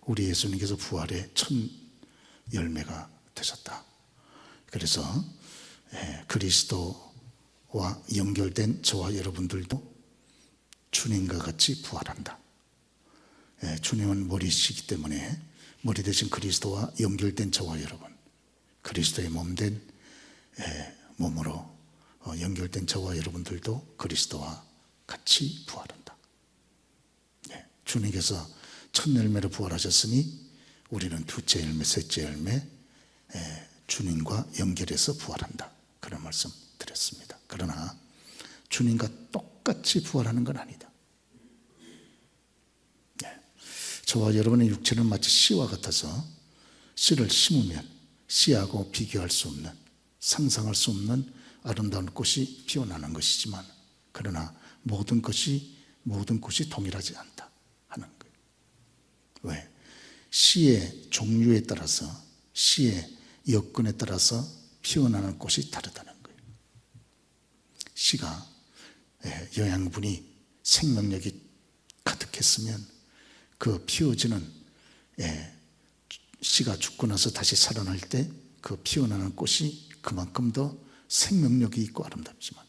우리 예수님께서 부활의 첫 열매가 되셨다. 그래서 그리스도와 연결된 저와 여러분들도 주님과 같이 부활한다. 주님은 머리시기 때문에 머리 대신 그리스도와 연결된 저와 여러분, 그리스도의 몸된 몸으로 연결된 저와 여러분들도 그리스도와 같이 부활한다. 주님께서 첫 열매로 부활하셨으니 우리는 둘째 열매, 셋째 열매 주님과 연결해서 부활한다. 그런 말씀 드렸습니다. 그러나 주님과 똑같이 부활하는 건 아니다. 저와 여러분의 육체는 마치 씨와 같아서 씨를 심으면 씨하고 비교할 수 없는, 상상할 수 없는 아름다운 꽃이 피어나는 것이지만, 그러나 모든 꽃이 동일하지 않다 하는 거예요. 왜? 씨의 종류에 따라서, 씨의 여건에 따라서 피어나는 꽃이 다르다는 거예요. 씨가 영양분이, 생명력이 가득했으면 그 피어지는 씨가 죽고 나서 다시 살아날 때 그 피어나는 꽃이 그만큼 더 생명력이 있고 아름답지만,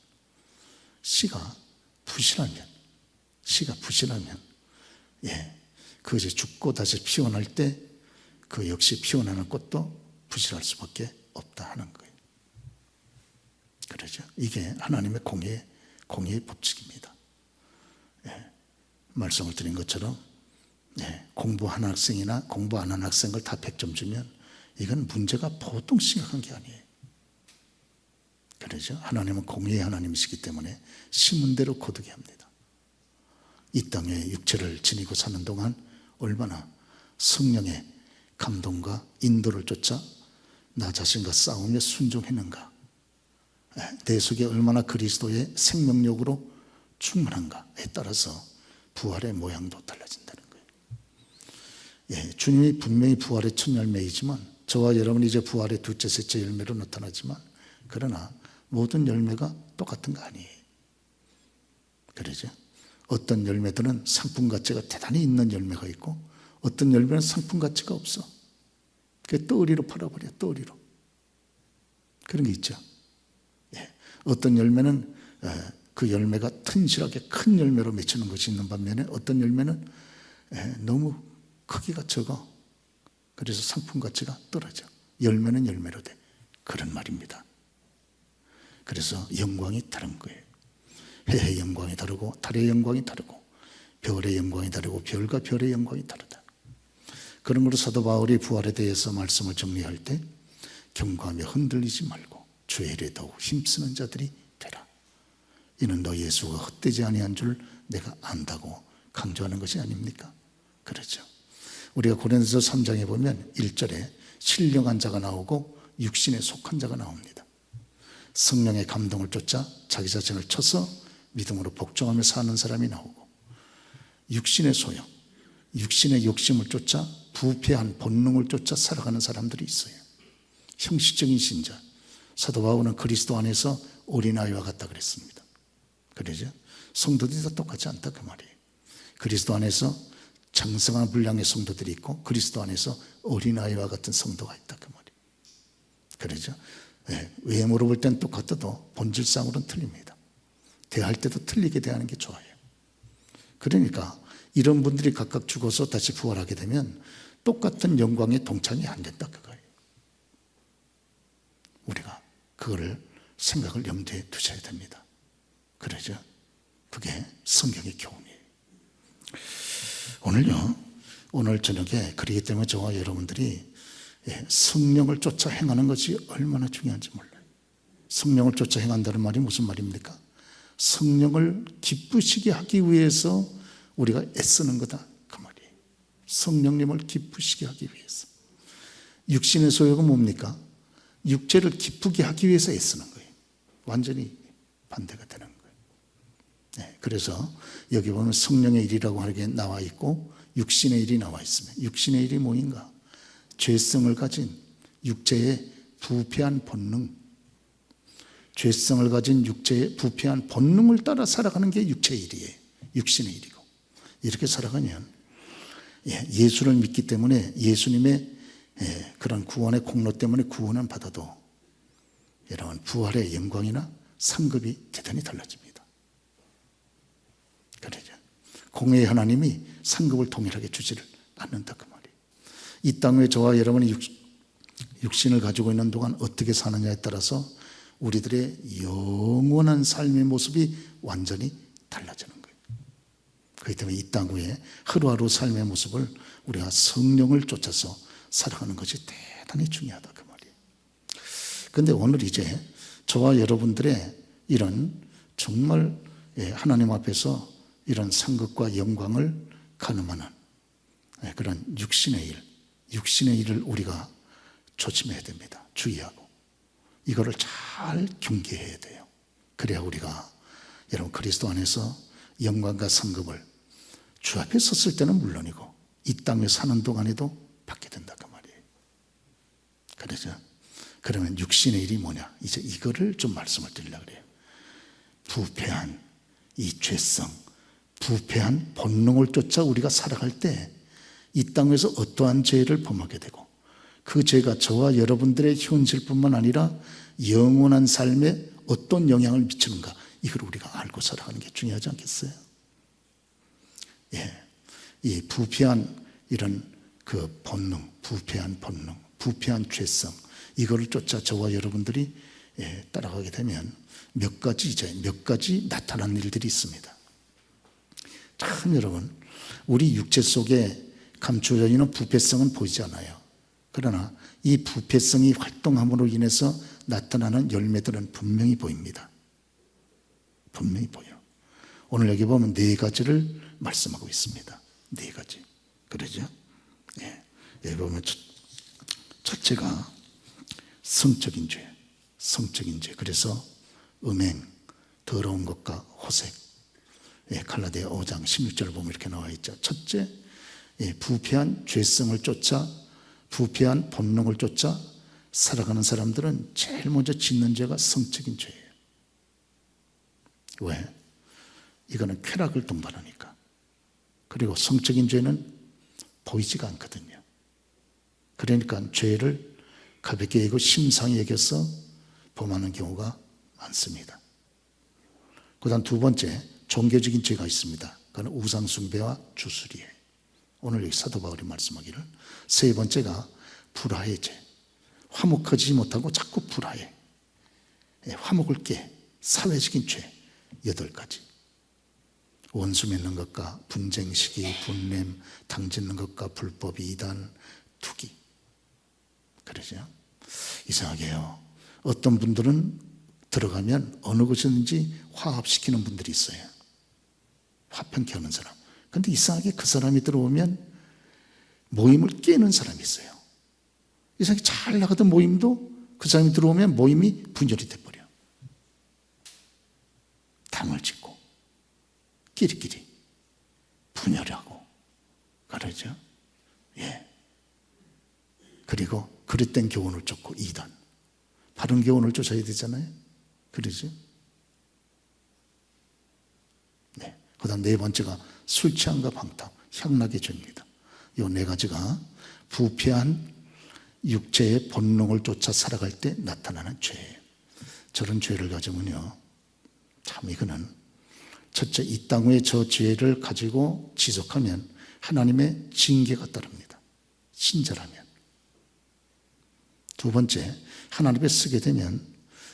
씨가 부실하면 그 이제 죽고 다시 피어날 때 그 역시 피어나는 꽃도 부실할 수밖에 없다 하는 거예요. 그러죠. 이게 하나님의 공의의 법칙입니다. 말씀을 드린 것처럼 공부하는 학생이나 공부 안 하는 학생을 다 100점 주면 이건 문제가 보통 심각한 게 아니에요. 그러죠. 하나님은 공의의 하나님이시기 때문에 심은 대로 거두게 합니다. 이 땅에 육체를 지니고 사는 동안 얼마나 성령의 감동과 인도를 쫓아 나 자신과 싸우며 순종했는가, 내 속에 얼마나 그리스도의 생명력으로 충만한가에 따라서 부활의 모양도 달라진다는 거예요. 주님이 분명히 부활의 첫 열매이지만, 저와 여러분이 이제 부활의 둘째, 셋째 열매로 나타나지만, 그러나 모든 열매가 똑같은 거 아니에요. 그러죠. 어떤 열매들은 상품 가치가 대단히 있는 열매가 있고, 어떤 열매는 상품 가치가 없어. 그게 떠으리로 팔아버려, 떠으리로. 그런 게 있죠. 어떤 열매는 그 열매가 튼실하게 큰 열매로 맺히는 것이 있는 반면에, 어떤 열매는 너무 크기가 적어. 그래서 상품 가치가 떨어져. 열매는 열매로 돼. 그런 말입니다. 그래서 영광이 다른 거예요. 해의 영광이 다르고 달의 영광이 다르고 별의 영광이 다르고 별과 별의 영광이 다르다. 그런 걸로 사도 바울이 부활에 대해서 말씀을 정리할 때, 경고하며 흔들리지 말고 주의 일에 더욱 힘쓰는 자들이 되라. 이는 너 예수가 헛되지 아니한 줄 내가 안다고 강조하는 것이 아닙니까? 그렇죠. 우리가 고린도서 3장에 보면 1절에 신령한 자가 나오고 육신에 속한 자가 나옵니다. 성령의 감동을 쫓아 자기 자신을 쳐서 믿음으로 복종하며 사는 사람이 나오고, 육신의 소용, 육신의 욕심을 쫓아 부패한 본능을 쫓아 살아가는 사람들이 있어요. 형식적인 신자. 사도 바울은 그리스도 안에서 어린아이와 같다 그랬습니다. 그러죠? 성도들이 다 똑같지 않다 그 말이에요. 그리스도 안에서 장성한 분량의 성도들이 있고, 그리스도 안에서 어린아이와 같은 성도가 있다 그 말이에요. 그러죠? 외모로 볼 땐 똑같아도 본질상으로는 틀립니다. 대할 때도 틀리게 대하는 게 좋아요. 그러니까 이런 분들이 각각 죽어서 다시 부활하게 되면 똑같은 영광에 동참이 안 된다 그거예요. 우리가 그거를 생각을 염두에 두셔야 됩니다. 그러죠? 그게 성경의 교훈이에요. 오늘 저녁에, 그렇기 때문에 저와 여러분들이 성령을 쫓아 행하는 것이 얼마나 중요한지 몰라요. 성령을 쫓아 행한다는 말이 무슨 말입니까? 성령을 기쁘시게 하기 위해서 우리가 애쓰는 거다 그 말이에요. 성령님을 기쁘시게 하기 위해서. 육신의 소욕은 뭡니까? 육체를 기쁘게 하기 위해서 애쓰는 거예요. 완전히 반대가 되는 거예요. 그래서 여기 보면 성령의 일이라고 하는 게 나와 있고 육신의 일이 나와 있습니다. 육신의 일이 뭐인가? 죄성을 가진 육체의 부패한 본능, 죄성을 가진 육체의 부패한 본능을 따라 살아가는 게 육체의 일이에요. 육신의 일이고, 이렇게 살아가면 예수를 믿기 때문에 예수님의 그런 구원의 공로 때문에 구원은 받아도 여러분 부활의 영광이나 상급이 대단히 달라집니다. 그러죠. 공의의 하나님이 상급을 동일하게 주지를 않는다 그 말이에요. 이 땅 위에 저와 여러분이 육신을 가지고 있는 동안 어떻게 사느냐에 따라서 우리들의 영원한 삶의 모습이 완전히 달라지는 거예요. 그렇기 때문에 이 땅 위에 하루하루 삶의 모습을 우리가 성령을 쫓아서 살아가는 것이 대단히 중요하다 그 말이에요. 그런데 오늘 이제 저와 여러분들의 이런 정말 하나님 앞에서 이런 상급과 영광을 가늠하는 그런 육신의 일을 우리가 조심해야 됩니다. 주의하고 이거를 잘 경계해야 돼요. 그래야 우리가 여러분 그리스도 안에서 영광과 상급을 주 앞에 섰을 때는 물론이고 이 땅에 사는 동안에도 받게 된다 그 말이에요. 그러죠. 그러면 육신의 일이 뭐냐? 이제 이거를 좀 말씀을 드리려고 그래요. 부패한 이 죄성, 부패한 본능을 쫓아 우리가 살아갈 때 이 땅에서 어떠한 죄를 범하게 되고 그 죄가 저와 여러분들의 현실뿐만 아니라 영원한 삶에 어떤 영향을 미치는가, 이걸 우리가 알고 살아가는 게 중요하지 않겠어요? 이 부패한 이런 그 본능, 부패한 죄성, 이거를 쫓아 저와 여러분들이 따라가게 되면 몇 가지 나타난 일들이 있습니다. 참 여러분, 우리 육체 속에 감추어져 있는 부패성은 보이지 않아요. 그러나 이 부패성이 활동함으로 인해서 나타나는 열매들은 분명히 보입니다. 분명히 보여. 오늘 여기 보면 4가지를 말씀하고 있습니다. 4가지. 그러죠? 여기 보면 첫째가 성적인 죄. 그래서 음행, 더러운 것과 호색. 갈라디아 5장 16절을 보면 이렇게 나와 있죠. 첫째, 부패한 죄성을 쫓아, 부패한 본능을 쫓아 살아가는 사람들은 제일 먼저 짓는 죄가 성적인 죄예요. 왜? 이거는 쾌락을 동반하니까. 그리고 성적인 죄는 보이지가 않거든요. 그러니까 죄를 가볍게 여기고 심상히 여겨서 범하는 경우가 많습니다. 그 다음 2번째, 종교적인 죄가 있습니다. 그건 우상숭배와 주술이에요. 오늘 여기 사도 바울이 말씀하기를. 3번째가 불화의 죄. 화목하지 못하고 자꾸 불화해. 화목을 깨. 사회적인 죄 8가지. 원수 맺는 것과 분쟁, 시기, 분냄, 당짓는 것과 불법, 이단, 투기. 그러죠. 이상하게요. 어떤 분들은 들어가면 어느 곳이든지 화합시키는 분들이 있어요. 화평케 하는 사람. 그런데 이상하게 그 사람이 들어오면 모임을 깨는 사람이 있어요. 이상하게 잘 나가던 모임도 그 사람이 들어오면 모임이 분열이 돼버려. 당을 짓고 끼리끼리 분열하고 그러죠. 그리고 그릇된 교훈을 쫓고 이단. 바른 교훈을 쫓아야 되잖아요. 그러죠. 그 다음 4번째가 술 취함과 방탕, 향락의 죄입니다. 이 4가지가 부패한 육체의 본능을 쫓아 살아갈 때 나타나는 죄예요. 저런 죄를 가지면요, 참 이거는 첫째, 이 땅 위에 저 죄를 가지고 지속하면 하나님의 징계가 따릅니다. 신자라면. 2번째, 하나님 앞에 쓰게 되면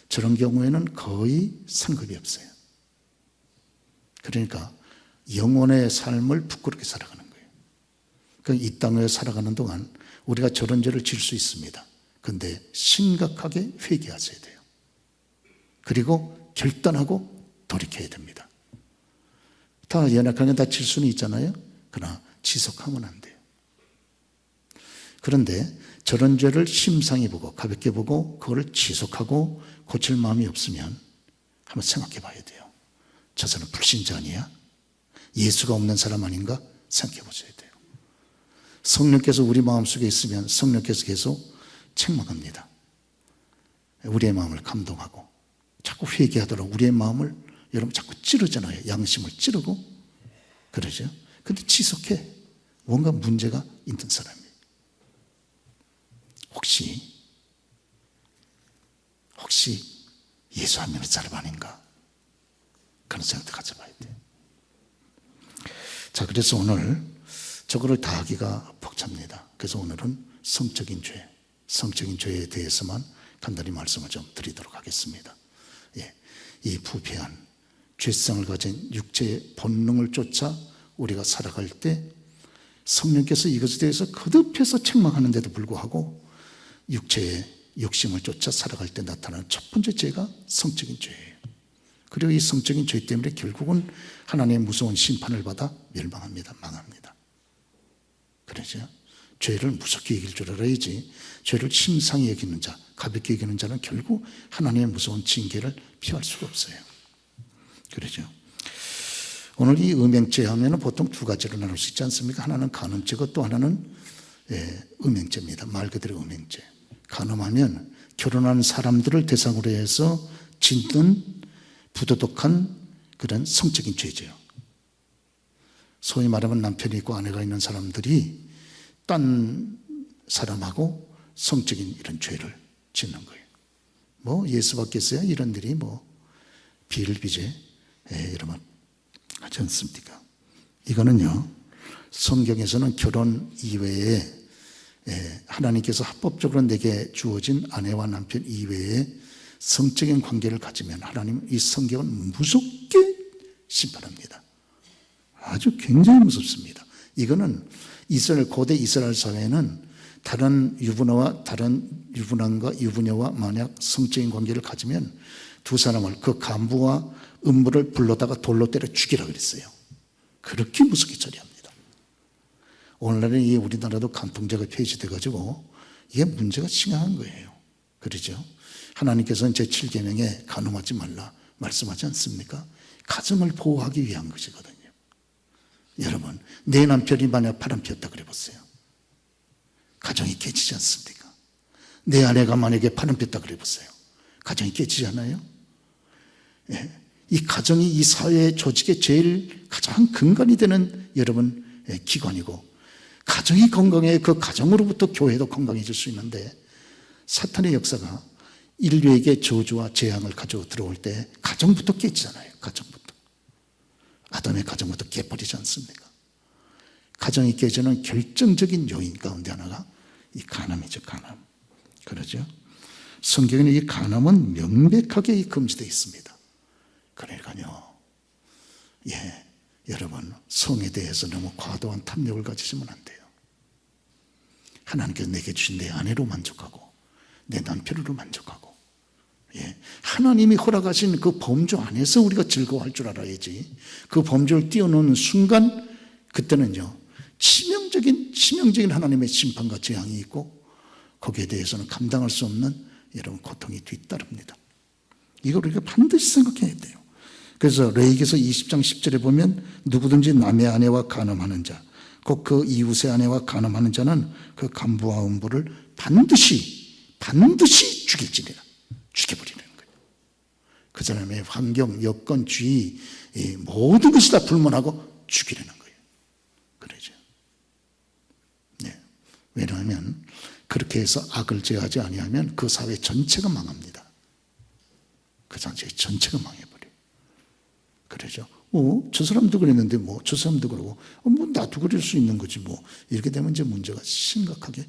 저런 경우에는 거의 상급이 없어요. 그러니까 영혼의 삶을 부끄럽게 살아가는 거예요. 그러니까 이 땅에 살아가는 동안 우리가 저런 죄를 질 수 있습니다. 그런데 심각하게 회개하셔야 돼요. 그리고 결단하고 돌이켜야 됩니다. 다 연약하게 다 질 수는 있잖아요. 그러나 지속하면 안 돼요. 그런데 저런 죄를 심상히 보고 가볍게 보고 그걸 지속하고 고칠 마음이 없으면 한번 생각해 봐야 돼요. 저 사람 불신자 아니야? 예수가 없는 사람 아닌가? 생각해 보셔야 돼요. 성령께서 우리 마음속에 있으면 성령께서 계속 책망합니다. 우리의 마음을 감동하고 자꾸 회개하도록 우리의 마음을 여러분 자꾸 찌르잖아요. 양심을 찌르고 그러죠. 근데 지속해. 뭔가 문제가 있는 사람이에요. 혹시 예수 안 믿는 사람 아닌가? 그런 생각도 가져봐야 돼요. 자, 그래서 오늘 저거를 다 하기가 벅찹니다. 그래서 오늘은 성적인 죄에 대해서만 간단히 말씀을 좀 드리도록 하겠습니다. 예, 이 부패한 죄성을 가진 육체의 본능을 쫓아 우리가 살아갈 때 성령께서 이것에 대해서 거듭해서 책망하는데도 불구하고 육체의 욕심을 쫓아 살아갈 때 나타나는 첫 번째 죄가 성적인 죄예요. 그리고 이 성적인 죄 때문에 결국은 하나님의 무서운 심판을 받아 멸망합니다. 망합니다. 그러죠? 죄를 무섭게 여길 줄 알아야지. 죄를 심상히 여기는 자, 가볍게 여기는 자는 결국 하나님의 무서운 징계를 피할 수가 없어요. 그러죠? 오늘 이 음행죄 하면 보통 두 가지로 나눌 수 있지 않습니까? 하나는 간음죄고 또 하나는 음행죄입니다. 말 그대로 음행죄. 간음하면 결혼한 사람들을 대상으로 해서 짓는 부도덕한 그런 성적인 죄죠. 소위 말하면 남편이 있고 아내가 있는 사람들이 딴 사람하고 성적인 이런 죄를 짓는 거예요. 뭐 예수 받겠어요? 이런 일이 뭐 비일비재 이러면 하지 않습니까? 이거는요, 성경에서는 결혼 이외에 하나님께서 합법적으로 내게 주어진 아내와 남편 이외에 성적인 관계를 가지면 하나님은 이 성경은 무섭게 심판합니다. 아주 굉장히 무섭습니다. 이거는 고대 이스라엘 사회는 다른 유부남과 유부녀와 만약 성적인 관계를 가지면 두 사람을 그 간부와 음부를 불러다가 돌로 때려 죽이라 그랬어요. 그렇게 무섭게 처리합니다. 오늘날에 이 우리나라도 간통죄가 폐지돼가지고 이게 문제가 심각한 거예요. 그러죠? 하나님께서는 제7계명에 간음하지 말라 말씀하지 않습니까? 가정을 보호하기 위한 것이거든요. 여러분, 내 남편이 만약 바람 피웠다 그래 보세요. 가정이 깨지지 않습니까? 내 아내가 만약에 바람 피웠다 그래 보세요. 가정이 깨지지 않아요? 예. 이 가정이 이 사회 조직의 제일 가장 근간이 되는 여러분 기관이고, 가정이 건강해 그 가정으로부터 교회도 건강해질 수 있는데, 사탄의 역사가 인류에게 저주와 재앙을 가지고 들어올 때 가정부터 깨지잖아요. 가정부터. 아담의 가정부터 깨버리지 않습니까? 가정이 깨지는 결정적인 요인 가운데 하나가 이 간음이죠. 간음. 그러죠? 성경에는 이 간음은 명백하게 금지되어 있습니다. 그러니까요, 여러분, 성에 대해서 너무 과도한 탐욕을 가지시면 안 돼요. 하나님께서 내게 주신 내 아내로 만족하고 내 남편으로 만족하고, 하나님이 허락하신 그 범주 안에서 우리가 즐거워할 줄 알아야지. 그 범주를 뛰어넘는 순간 그때는요, 치명적인 하나님의 심판과 재앙이 있고, 거기에 대해서는 감당할 수 없는 여러분 고통이 뒤따릅니다. 이걸 우리가 반드시 생각해야 돼요. 그래서 레위기서 20장 10절에 보면 누구든지 남의 아내와 간음하는 자, 곧 그 이웃의 아내와 간음하는 자는 그 간부와 음부를 반드시 죽일지니라. 죽여버리는 거예요. 그 사람의 환경, 여건, 주의, 모든 것이 다 불문하고 죽이려는 거예요. 그러죠. 네. 왜냐하면 그렇게 해서 악을 제하지 아니하면 그 사회 전체가 망합니다. 그 사회 전체가 망해버려요. 그러죠. 저 사람도 그랬는데 저 사람도 그러고 나도 그럴 수 있는 거지 이렇게 되면 이제 문제가 심각하게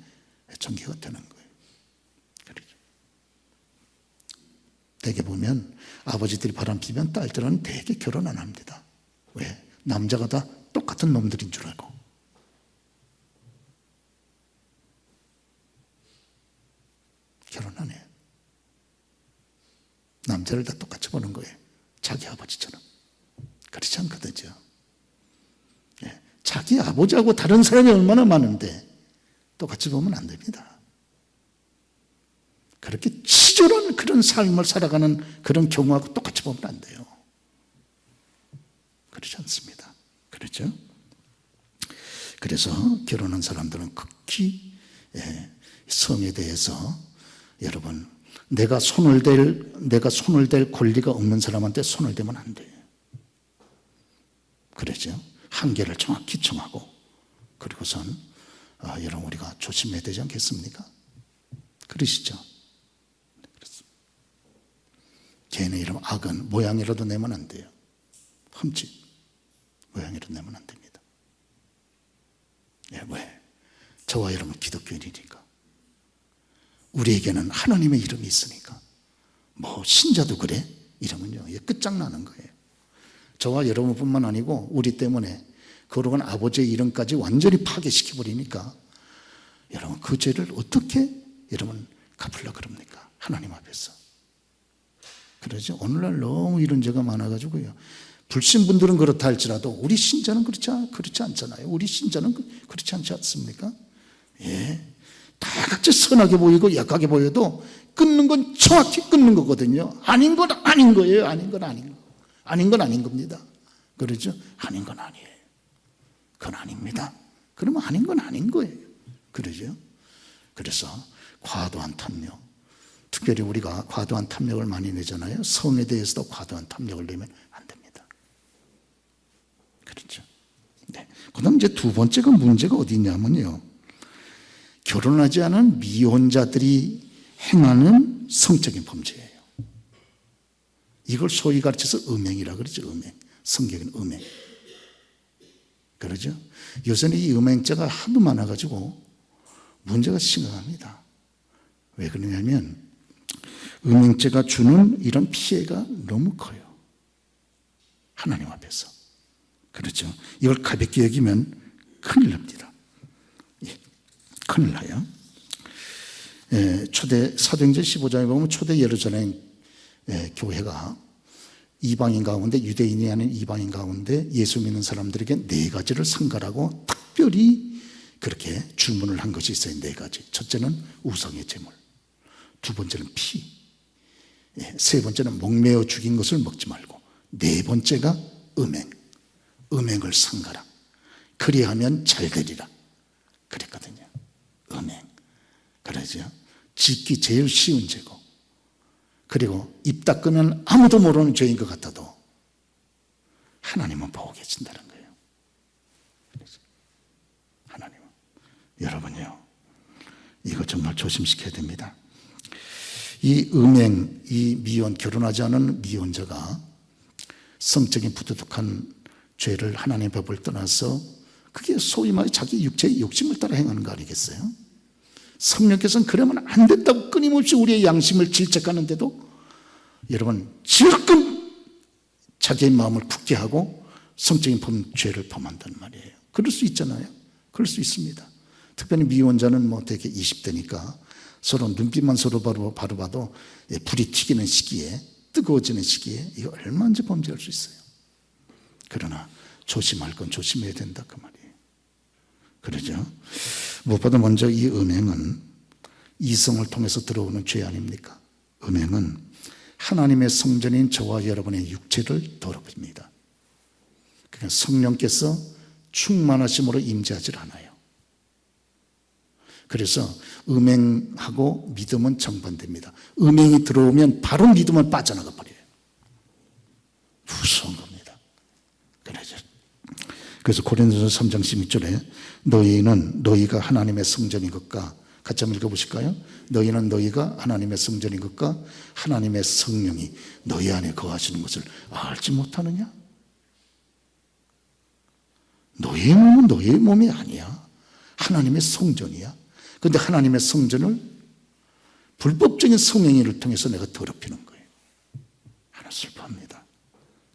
전개가 되는 거예요. 그렇죠. 대개 보면 아버지들이 바람 피면 딸들은 대개 결혼 안 합니다. 왜? 남자가 다 똑같은 놈들인 줄 알고. 결혼 안 해요. 남자를 다 똑같이 보는 거예요. 자기 아버지처럼. 그렇지 않거든요. 자기 아버지하고 다른 사람이 얼마나 많은데 똑같이 보면 안 됩니다. 그렇게 치졸한 그런 삶을 살아가는 그런 경우하고 똑같이 보면 안 돼요. 그렇지 않습니다. 그렇죠? 그래서 결혼한 사람들은 극히 성에 대해서 여러분, 내가 손을 댈 권리가 없는 사람한테 손을 대면 안 돼요. 그러죠? 한계를 정확히 정하고 그리고선 여러분 우리가 조심해야 되지 않겠습니까? 그러시죠? 그렇습니다. 개인의 이름 악은 모양이라도 내면 안 돼요. 흠집 모양이라도 내면 안 됩니다. 왜? 저와 여러분 기독교인이니까. 우리에게는 하나님의 이름이 있으니까. 뭐 신자도 그래? 이러면요 끝장나는 거예요. 저와 여러분뿐만 아니고 우리 때문에 거룩한 아버지의 이름까지 완전히 파괴시켜버리니까 여러분 그 죄를 어떻게 여러분 갚으려고 그럽니까? 하나님 앞에서. 그러죠? 오늘날 너무 이런 죄가 많아가지고요. 불신분들은 그렇다 할지라도 우리 신자는 그렇지 않잖아요. 우리 신자는 그렇지 않지 않습니까? 다 각자 선하게 보이고 약하게 보여도 끊는 건 정확히 끊는 거거든요. 아닌 건 아닌 거예요. 아닌 건 아닌 겁니다. 그러죠? 아닌 건 아니에요. 그건 아닙니다. 그러면 아닌 건 아닌 거예요. 그러죠? 그래서 과도한 탐욕, 특별히 우리가 과도한 탐욕을 많이 내잖아요. 성에 대해서도 과도한 탐욕을 내면 안 됩니다. 그렇죠? 네. 그 다음 이제 두 번째가 문제가 어디 있냐면요. 결혼하지 않은 미혼자들이 행하는 성적인 범죄예요. 이걸 소위 가르쳐서 음행이라 그러죠. 음행. 성경은 음행. 그러죠? 요새는 이 음행죄가 하도 많아가지고 문제가 심각합니다. 왜 그러냐면 음행죄가 주는 이런 피해가 너무 커요. 하나님 앞에서. 그렇죠? 이걸 가볍게 여기면 큰일 납니다. 큰일 나요. 초대 사도행전 15장에 보면 초대 예루살렘 교회가 이방인 가운데, 유대인이 아닌 이방인 가운데 예수 믿는 사람들에게 네 가지를 상가라고 특별히 그렇게 주문을 한 것이 있어요. 네 가지. 첫째는 우상의 제물, 두 번째는 피, 세 번째는 목매어 죽인 것을 먹지 말고, 네 번째가 음행, 음행을 상가라. 그리하면 잘 되리라 그랬거든요. 음행. 그러죠. 짓기 제일 쉬운 죄고, 그리고 입 닦으면 아무도 모르는 죄인 것 같아도 하나님은 보고 계신다는 거예요. 하나님은. 여러분요, 이거 정말 조심시켜야 됩니다. 이 음행, 이 미혼, 결혼하지 않은 미혼자가 성적인 부도덕한 죄를 하나님의 법을 떠나서 그게 소위 말해 자기 육체의 욕심을 따라 행하는 거 아니겠어요? 성령께서는 그러면 안 된다고 끊임없이 우리의 양심을 질책하는데도 여러분 지금 자기의 마음을 굳게 하고 성적인 죄를 범한단 말이에요. 그럴 수 있잖아요. 그럴 수 있습니다. 특별히 미혼자는 뭐 되게 20대니까 서로 눈빛만 서로 바로 봐도 불이 튀기는 시기에, 뜨거워지는 시기에 이거 얼마든지 범죄할 수 있어요. 그러나 조심할 건 조심해야 된다 그 말이에요. 그러죠? 무엇보다 먼저 이 음행은 이성을 통해서 들어오는 죄 아닙니까? 음행은 하나님의 성전인 저와 여러분의 육체를 더럽힙니다. 그러니까 성령께서 충만하심으로 임재하지 않아요. 그래서 음행하고 믿음은 정반대입니다. 음행이 들어오면 바로 믿음은 빠져나가 버려요. 무서운 겁니다. 그래서 고린도서 3장 16절에 너희가 하나님의 성전인 것과, 같이 한번 읽어보실까요? 너희가 하나님의 성전인 것과 하나님의 성령이 너희 안에 거하시는 것을 알지 못하느냐? 너희의 몸은 너희의 몸이 아니야. 하나님의 성전이야. 그런데 하나님의 성전을 불법적인 성행위를 통해서 내가 더럽히는 거예요. 하나 슬퍼합니다.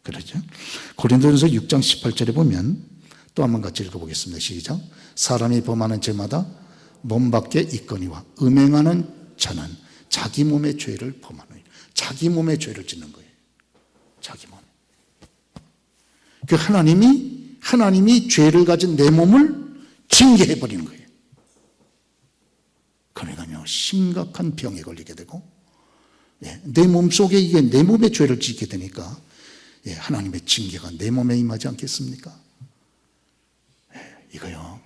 그러죠? 고린도전서 6장 18절에 보면 또 한번 같이 읽어보겠습니다. 시작. 사람이 범하는 죄마다 몸 밖에 있거니와 음행하는 자는 자기 몸의 죄를 범하노니. 자기 몸의 죄를 짓는 거예요. 자기 몸에. 그 하나님이 죄를 가진 내 몸을 징계해 버리는 거예요. 그러니까요, 심각한 병에 걸리게 되고, 내 몸속에 이게 내 몸의 죄를 짓게 되니까 하나님의 징계가 내 몸에 임하지 않겠습니까? 이거요.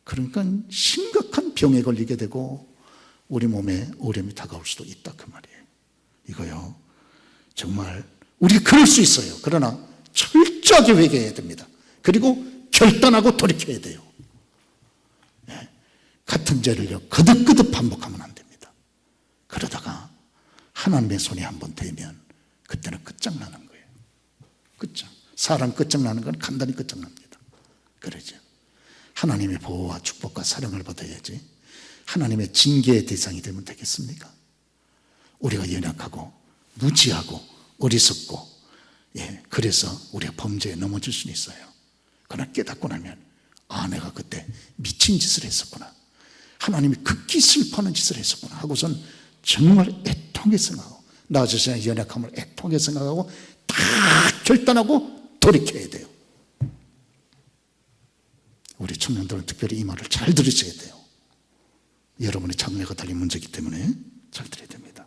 그러니까 심각한 병에 걸리게 되고 우리 몸에 어려움이 다가올 수도 있다 그 말이에요. 이거요. 정말 우리 그럴 수 있어요. 그러나 철저하게 회개해야 됩니다. 그리고 결단하고 돌이켜야 돼요. 같은 죄를요 거듭거듭 반복하면 안 됩니다. 그러다가 하나님의 손에 한번 대면 그때는 끝장나는 거예요. 끝장. 사람 끝장나는 건 간단히 끝장납니다. 그러죠. 하나님의 보호와 축복과 사랑을 받아야지 하나님의 징계의 대상이 되면 되겠습니까? 우리가 연약하고 무지하고 어리석고 그래서 우리가 범죄에 넘어질 수는 있어요. 그러나 깨닫고 나면 내가 그때 미친 짓을 했었구나, 하나님이 극히 슬퍼하는 짓을 했었구나 하고선 정말 애통하게 생각하고 나 자신의 연약함을 애통하게 생각하고 다 결단하고 돌이켜야 돼요. 우리 청년들은 특별히 이 말을 잘 들으셔야 돼요. 여러분의 장래가 달린 문제이기 때문에 잘 들어야 됩니다.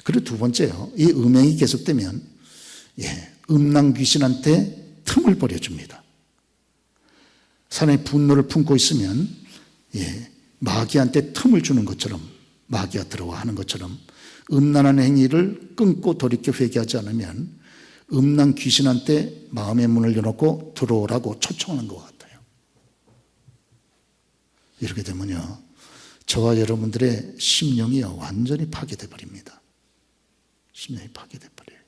그리고 두 번째요, 이 음행이 계속되면 음란 귀신한테 틈을 벌여줍니다. 사람이 분노를 품고 있으면 마귀한테 틈을 주는 것처럼, 마귀가 들어와 하는 것처럼 음란한 행위를 끊고 돌이켜 회개하지 않으면 음란 귀신한테 마음의 문을 열어놓고 들어오라고 초청하는 것 같아요. 이렇게 되면요, 저와 여러분들의 심령이요 완전히 파괴돼 버립니다. 심령이 파괴돼 버려요.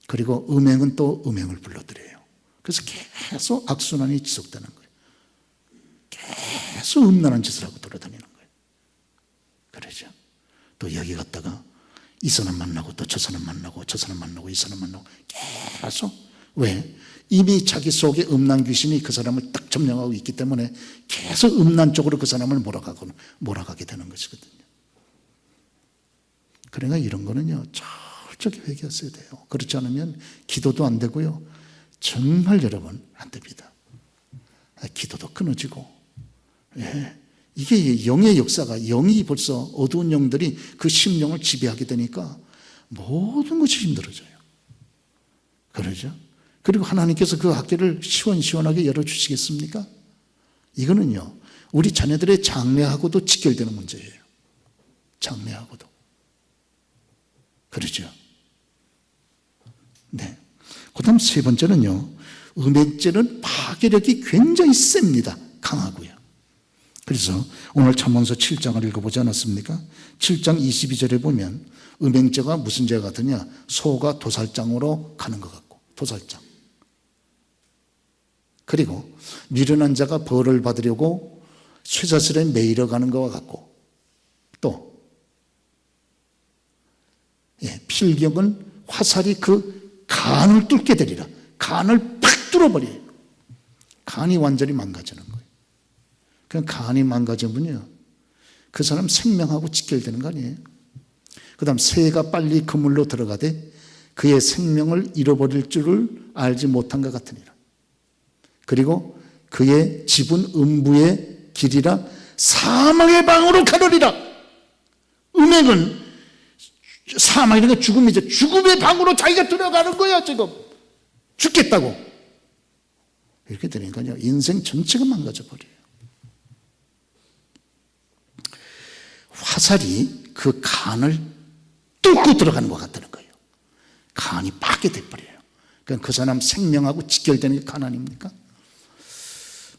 그리고 음행은 또 음행을 불러들여요. 그래서 계속 악순환이 지속되는 거예요. 계속 음란한 짓을 하고 돌아다니는 거예요. 그러죠. 또 여기 갔다가 이 사람 만나고 또 저 사람 만나고 저 사람 만나고 이 사람 만나고 계속. 왜? 이미 자기 속에 음란 귀신이 그 사람을 딱 점령하고 있기 때문에 계속 음란 쪽으로 그 사람을 몰아가게 되는 것이거든요. 그러니까 이런 거는요 철저히 회개하셔야 돼요. 그렇지 않으면 기도도 안 되고요, 정말 여러분 안 됩니다. 기도도 끊어지고, 이게 영의 역사가, 영이 벌써 어두운 영들이 그 심령을 지배하게 되니까 모든 것이 힘들어져요. 그러죠? 그리고 하나님께서 그 학교를 시원시원하게 열어주시겠습니까? 이거는요 우리 자녀들의 장래하고도 직결되는 문제예요. 장래하고도. 그러죠? 그 다음 세 번째는요, 음행죄는 파괴력이 굉장히 셉니다. 강하고요. 그래서 오늘 잠언서 7장을 읽어보지 않았습니까? 7장 22절에 보면 음행죄가 무슨 죄가 같으냐, 소가 도살장으로 가는 것 같고, 도살장. 그리고 미련한 자가 벌을 받으려고 쇠사슬에 매이러 가는 것과 같고, 또 필경은 화살이 그 간을 뚫게 되리라. 간을 팍 뚫어버려요. 간이 완전히 망가지는 거예요. 그냥 간이 망가지면요 그 사람 생명하고 직결되는 거 아니에요. 그 다음 새가 빨리 그물로 들어가되 그의 생명을 잃어버릴 줄을 알지 못한 것 같으니라. 그리고 그의 집은 음부의 길이라 사망의 방으로 가느리라. 음행은 사망이라는 게 죽음이죠. 죽음의 방으로 자기가 들어가는 거야. 지금 죽겠다고. 이렇게 되니까요 인생 전체가 망가져 버려요. 화살이 그 간을 뚫고 들어가는 것 같다는 거예요. 간이 파괴돼 버려요. 그러니까 그 사람 생명하고 직결되는 게 간 아닙니까?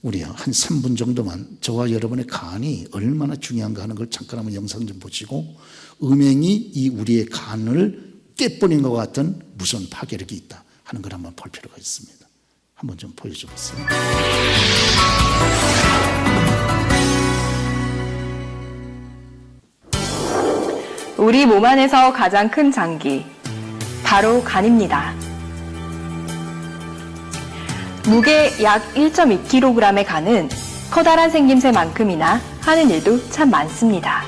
우리요 한 3분 정도만 저와 여러분의 간이 얼마나 중요한가 하는 걸 잠깐 한번 영상 좀 보시고, 음행이 이 우리의 간을 깨버린 것 같은 무서운 파괴력이 있다 하는 걸 한번 볼 필요가 있습니다. 한번 좀 보여주겠어요. 우리 몸 안에서 가장 큰 장기, 바로 간입니다. 무게 약 1.2kg의 간은 커다란 생김새만큼이나 하는 일도 참 많습니다.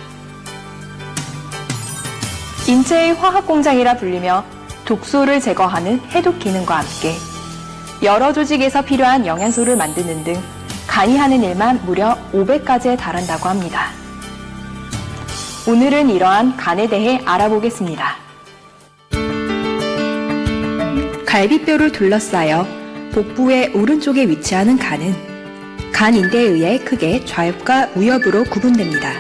인체의 화학공장이라 불리며 독소를 제거하는 해독 기능과 함께 여러 조직에서 필요한 영양소를 만드는 등 간이 하는 일만 무려 500가지에 달한다고 합니다. 오늘은 이러한 간에 대해 알아보겠습니다. 갈비뼈를 둘러싸여 복부의 오른쪽에 위치하는 간은 간 인대에 의해 크게 좌엽과 우엽으로 구분됩니다.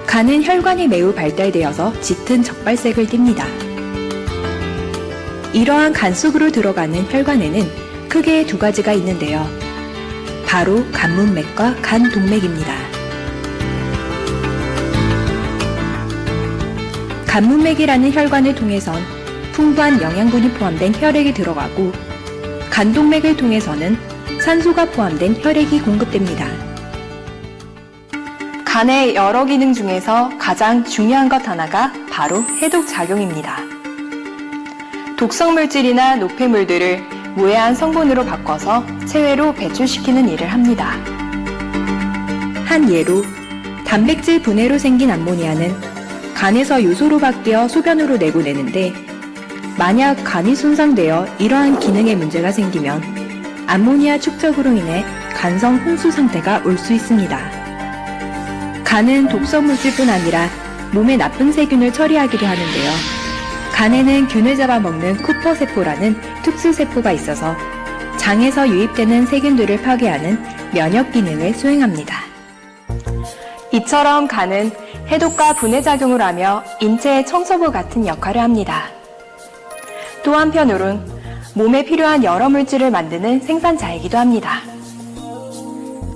간은 혈관이 매우 발달되어서 짙은 적발색을 띱니다. 이러한 간 속으로 들어가는 혈관에는 크게 두 가지가 있는데요. 바로 간문맥과 간동맥입니다. 간문맥이라는 혈관을 통해선 풍부한 영양분이 포함된 혈액이 들어가고, 간동맥을 통해서는 산소가 포함된 혈액이 공급됩니다. 간의 여러 기능 중에서 가장 중요한 것 하나가 바로 해독 작용입니다. 독성 물질이나 노폐물들을 무해한 성분으로 바꿔서 체외로 배출시키는 일을 합니다. 한 예로 단백질 분해로 생긴 암모니아는 간에서 요소로 바뀌어 소변으로 내보내는데, 만약 간이 손상되어 이러한 기능에 문제가 생기면 암모니아 축적으로 인해 간성 홍수 상태가 올 수 있습니다. 간은 독성 물질뿐 아니라 몸의 나쁜 세균을 처리하기도 하는데요. 간에는 균을 잡아먹는 쿠퍼 세포라는 특수 세포가 있어서 장에서 유입되는 세균들을 파괴하는 면역 기능을 수행합니다. 이처럼 간은 해독과 분해 작용을 하며 인체의 청소부 같은 역할을 합니다. 또 한편으론 몸에 필요한 여러 물질을 만드는 생산자이기도 합니다.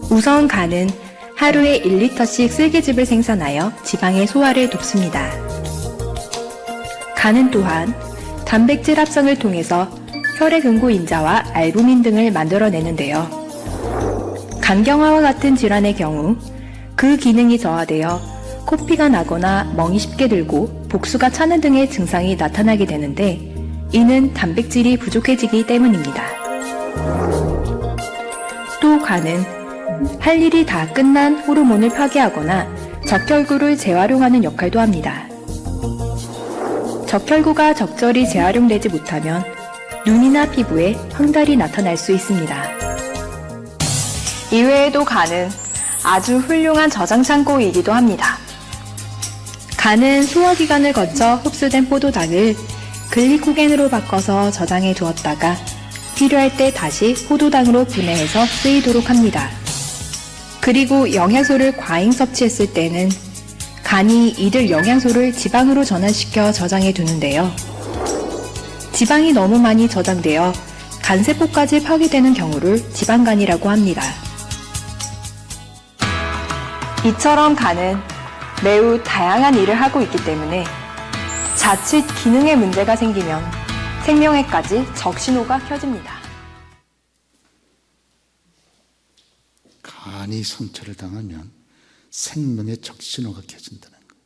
우선 간은 하루에 1리터씩 쓸개즙을 생산하여 지방의 소화를 돕습니다. 간은 또한 단백질 합성을 통해서 혈액응고인자와 알부민 등을 만들어내는데요. 간경화와 같은 질환의 경우 그 기능이 저하되어 코피가 나거나 멍이 쉽게 들고 복수가 차는 등의 증상이 나타나게 되는데, 이는 단백질이 부족해지기 때문입니다. 또 간은 할 일이 다 끝난 호르몬을 파괴하거나 적혈구를 재활용하는 역할도 합니다. 적혈구가 적절히 재활용되지 못하면 눈이나 피부에 황달이 나타날 수 있습니다. 이외에도 간은 아주 훌륭한 저장 창고이기도 합니다. 간은 소화기관을 거쳐 흡수된 포도당을 글리코겐으로 바꿔서 저장해 두었다가 필요할 때 다시 포도당으로 분해해서 쓰이도록 합니다. 그리고 영양소를 과잉 섭취했을 때는 간이 이들 영양소를 지방으로 전환시켜 저장해 두는데요. 지방이 너무 많이 저장되어 간세포까지 파괴되는 경우를 지방간이라고 합니다. 이처럼 간은 매우 다양한 일을 하고 있기 때문에 자칫 기능에 문제가 생기면 생명에까지 적신호가 켜집니다. 간이 상처를 당하면 생명의 적신호가 켜진다는 거예요.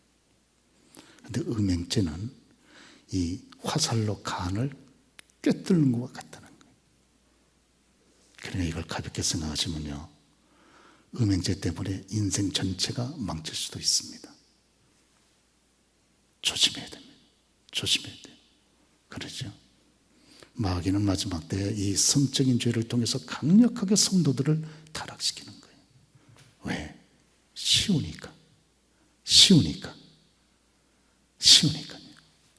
그런데 음행죄는 이 화살로 간을 꿰뚫는 것과 같다는 거예요. 그러니까 이걸 가볍게 생각하시면요, 음행죄 때문에 인생 전체가 망칠 수도 있습니다. 조심해야 됩니다. 조심해야 돼요. 그러죠. 마귀는 마지막 때에 이 성적인 죄를 통해서 강력하게 성도들을 타락시키는 거예요. 왜? 쉬우니까. 쉬우니까요.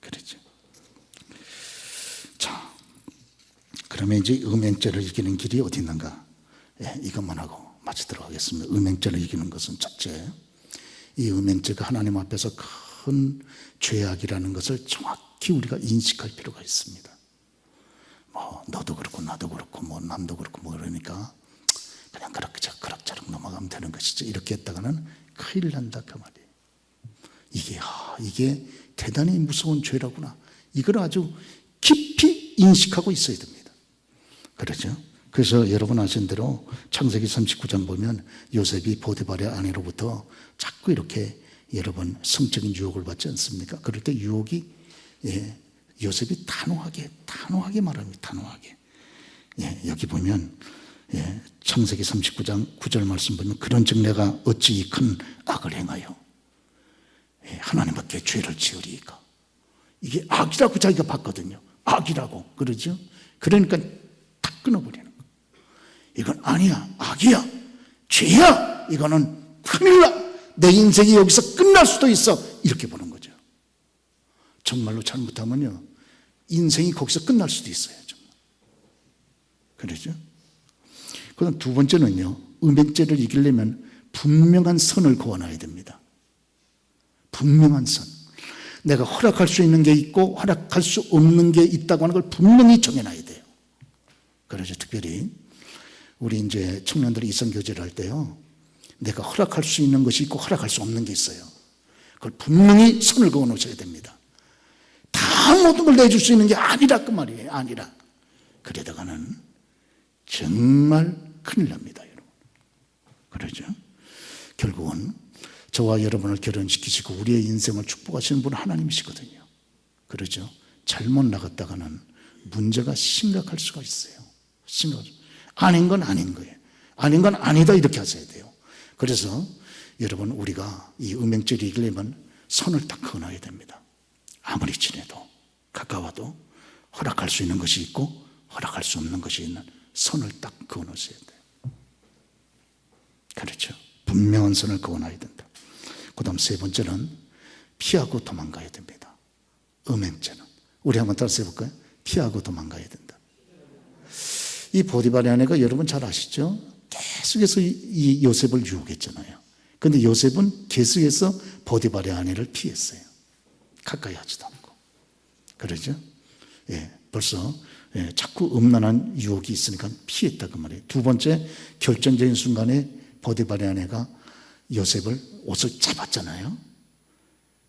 그렇죠. 자, 그러면 이제 음행죄를 이기는 길이 어디 있는가? 이것만 하고 마치도록 하겠습니다. 음행죄를 이기는 것은 첫째, 이 음행죄가 하나님 앞에서 큰 죄악이라는 것을 정확히 우리가 인식할 필요가 있습니다. 뭐 너도 그렇고 나도 그렇고 뭐 남도 그렇고 뭐 그러니까 그냥 그럭저럭 넘어가면 되는 것이죠. 이렇게 했다가는 큰일 난다 그 말이에요. 이게 대단히 무서운 죄라구나. 이걸 아주 깊이 인식하고 있어야 됩니다. 그렇죠? 그래서 여러분 아시는 대로 창세기 39장 보면 요셉이 보디발의 아내로부터 자꾸 이렇게 여러분 성적인 유혹을 받지 않습니까? 그럴 때 유혹이 요셉이 단호하게 말합니다. 단호하게. 여기 보면 창세기 39장 9절 말씀 보면 그런즉 내가 어찌 이 큰 악을 행하여 하나님밖에 죄를 지으리이까. 이게 악이라고 자기가 봤거든요. 악이라고 그러죠. 그러니까 탁 끊어버리는 거예요. 이건 아니야, 악이야, 죄야. 이거는 큰일 나. 내 인생이 여기서 끝날 수도 있어. 이렇게 보는 거죠. 정말로 잘못하면요, 인생이 거기서 끝날 수도 있어요. 정말. 그러죠? 그다음 두 번째는요, 음행죄를 이기려면 분명한 선을 그어놔야 됩니다. 분명한 선. 내가 허락할 수 있는 게 있고 허락할 수 없는 게 있다고 하는 걸 분명히 정해놔야 돼요. 그래서 특별히 우리 이제 청년들이 이성교제를 할 때요, 내가 허락할 수 있는 것이 있고 허락할 수 없는 게 있어요. 그걸 분명히 선을 그어 놓으셔야 됩니다. 다 모든 걸 내줄 수 있는 게 아니라 그 말이에요. 아니라. 그러다가는 정말 큰일 납니다, 여러분. 그러죠? 결국은 저와 여러분을 결혼시키시고 우리의 인생을 축복하시는 분은 하나님이시거든요. 그러죠? 잘못 나갔다가는 문제가 심각할 수가 있어요. 아닌 건 아닌 거예요. 아닌 건 아니다 이렇게 하셔야 돼요. 그래서 여러분, 우리가 이 음행죄를 이기려면 선을 딱 그어놔야 됩니다. 아무리 친해도 가까워도 허락할 수 있는 것이 있고 허락할 수 없는 것이 있는 선을 딱 그어놓으셔야 돼요. 그렇죠? 분명한 선을 그어놔야 된다. 그 다음 세 번째는 피하고 도망가야 됩니다. 음행죄는. 우리 한번 따라서 해볼까요? 피하고 도망가야 된다. 이 보디발의 아내가 여러분 잘 아시죠? 계속해서 이 요셉을 유혹했잖아요. 그런데 요셉은 계속해서 보디발의 아내를 피했어요. 가까이 하지도 않고. 그러죠? 예, 벌써 자꾸 음란한 유혹이 있으니까 피했다 그 말이에요. 두 번째, 결정적인 순간에 보디발의 아내가 요셉을 옷을 잡았잖아요.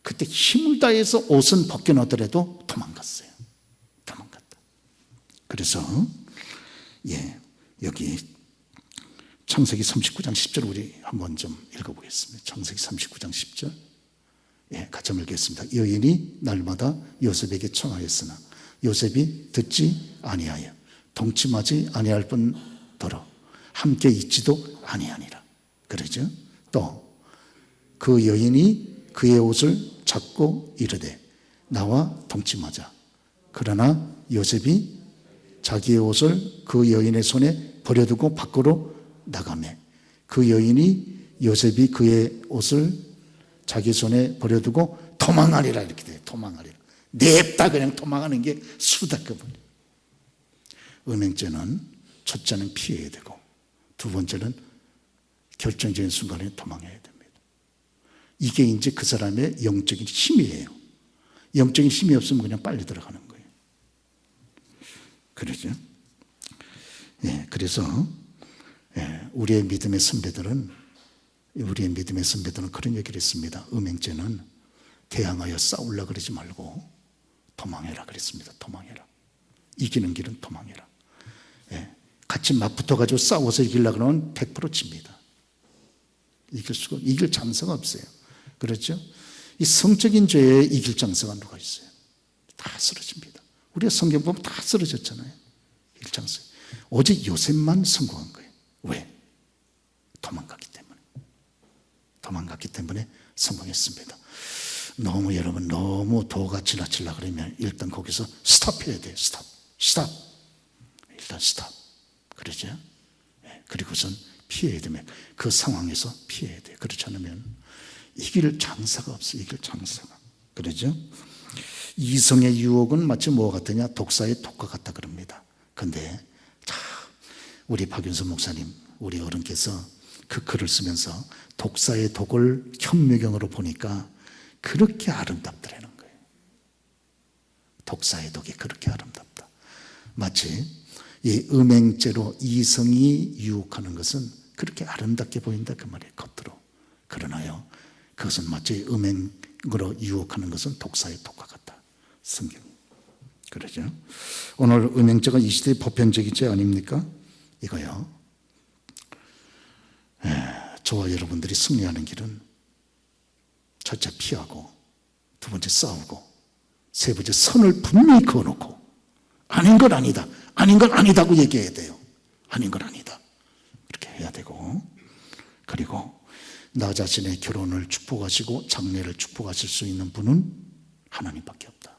그때 힘을 다해서 옷은 벗겨놓더라도 도망갔어요. 도망갔다. 그래서 여기 창세기 39장 10절 우리 한번 좀 읽어보겠습니다. 창세기 39장 10절 같이 한번 읽겠습니다. 여인이 날마다 요셉에게 청하였으나 요셉이 듣지 아니하여 동침하지 아니할 뿐더러 함께 있지도 아니하니라. 그러죠? 또 그 여인이 그의 옷을 잡고 이르되 나와 동침하자. 그러나 요셉이 자기의 옷을 그 여인의 손에 버려두고 밖으로 나가매 그 여인이 요셉이 그의 옷을 자기 손에 버려두고 도망하리라 이렇게 돼요. 도망하리라. 냅다 그냥 도망하는 게 수다 그분. 음행죄는 첫째는 피해야 되고 두 번째는 결정적인 순간에 도망해야 됩니다. 이게 이제 그 사람의 영적인 힘이에요. 영적인 힘이 없으면 그냥 빨리 들어가는 거예요. 그러죠? 그래서 우리의 믿음의 선배들은 그런 얘기를 했습니다. 음행죄는 대항하여 싸우려 그러지 말고 도망해라 그랬습니다. 도망해라. 이기는 길은 도망해라. 같이 맞붙어가지고 싸워서 이기려고 하면 100% 집니다. 이길 장사가 없어요. 그렇죠? 이 성적인 죄에 이길 장사가 누가 있어요? 다 쓰러집니다. 우리가 성경 보면 다 쓰러졌잖아요. 이길 장사. 오직 요셉만 성공한 거예요. 왜? 도망갔기 때문에 성공했습니다. 여러분 너무 도가 지나치려고 그러면 일단 거기서 스탑해야 돼요. 스탑. 일단 스탑. 그러죠? 그리고선 피해야 되면 그 상황에서 피해야 돼요. 그렇지 않으면 이길 장사가 없어요. 이길 장사가. 그러죠? 이성의 유혹은 마치 뭐가 같으냐? 독사의 독과 같다 그럽니다. 근데 우리 박윤선 목사님, 우리 어른께서 그 글을 쓰면서 독사의 독을 현미경으로 보니까 그렇게 아름답더라는 거예요. 독사의 독이 그렇게 아름답다. 마치 이 음행죄로 이성이 유혹하는 것은 그렇게 아름답게 보인다 그 말이에요. 겉으로. 그러나요, 그것은 마치 음행으로 유혹하는 것은 독사의 독과 같다. 성경. 그러죠. 오늘 음행죄가 이 시대의 보편적이지 아닙니까? 이거요. 저와 여러분들이 승리하는 길은 첫째 피하고 두 번째 싸우고 세 번째 선을 분명히 그어놓고 아닌 건 아니다. 아닌 건 아니다고 얘기해야 돼요. 아닌 건 아니다. 그렇게 해야 되고 그리고 나 자신의 결혼을 축복하시고 장래를 축복하실 수 있는 분은 하나님밖에 없다.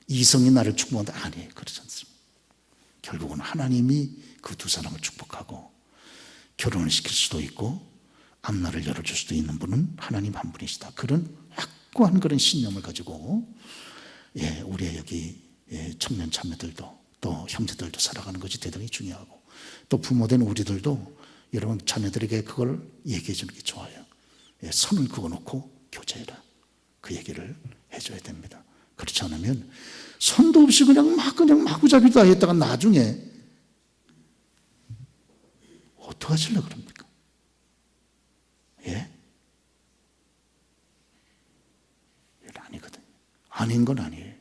이성이 나를 축복한다? 아니에요. 그렇지 않습니다. 결국은 하나님이 그 두 사람을 축복하고 결혼을 시킬 수도 있고 앞날을 열어줄 수도 있는 분은 하나님 한 분이시다. 그런 확고한 그런 신념을 가지고 우리의 여기 청년 자매들도 또 형제들도 살아가는 것이 대단히 중요하고 또 부모된 우리들도 여러분 자녀들에게 그걸 얘기해 주는 게 좋아요. 선을 그어놓고 교제해라. 그 얘기를 해줘야 됩니다. 그렇지 않으면 선도 없이 그냥 마구잡이도 했다가 나중에 어떡하시려고 그럽니까? 예? 아니거든요. 아닌 건 아니에요.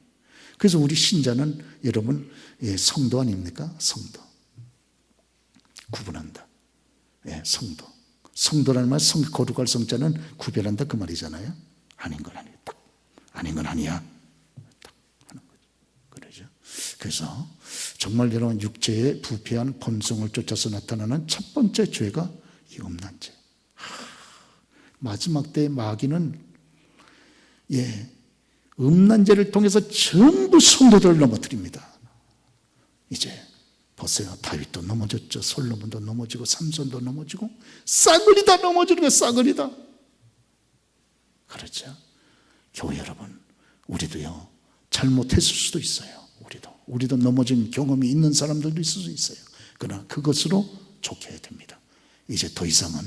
그래서 우리 신자는 여러분, 예, 성도 아닙니까? 성도. 구분한다. 예, 성도. 성도라는 말, 거룩할 성자는 구별한다 그 말이잖아요. 아닌 건 아니야. 딱. 아닌 건 아니야. 딱 하는 거죠. 그러죠. 그래서 정말 여러분 육체의 부패한 본성을 쫓아서 나타나는 첫 번째 죄가 이 음란 죄. 마지막 때의 마귀는 음란 죄를 통해서 전부 성도들을 넘어뜨립니다. 이제 보세요. 다윗도 넘어졌죠. 솔로몬도 넘어지고 삼손도 넘어지고 싸그리 다 넘어지는 거예요. 싸그리 다. 그렇죠. 교회 여러분, 우리도요 잘못했을 수도 있어요. 우리도 넘어진 경험이 있는 사람들도 있을 수 있어요. 그러나 그것으로 족해야 됩니다. 이제 더 이상은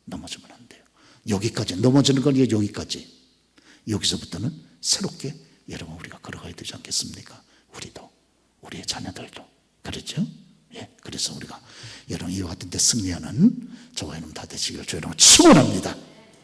넘어지면 안 돼요. 여기까지 넘어지는 건 여기까지. 여기서부터는 새롭게 여러분 우리가 걸어가야 되지 않겠습니까? 우리도 우리의 자녀들도 그렇죠? 예, 그래서 우리가 여러분 이와 같은 데 승리하는 저와 여러분 다 되시기를 주의 이름으로 축원합니다.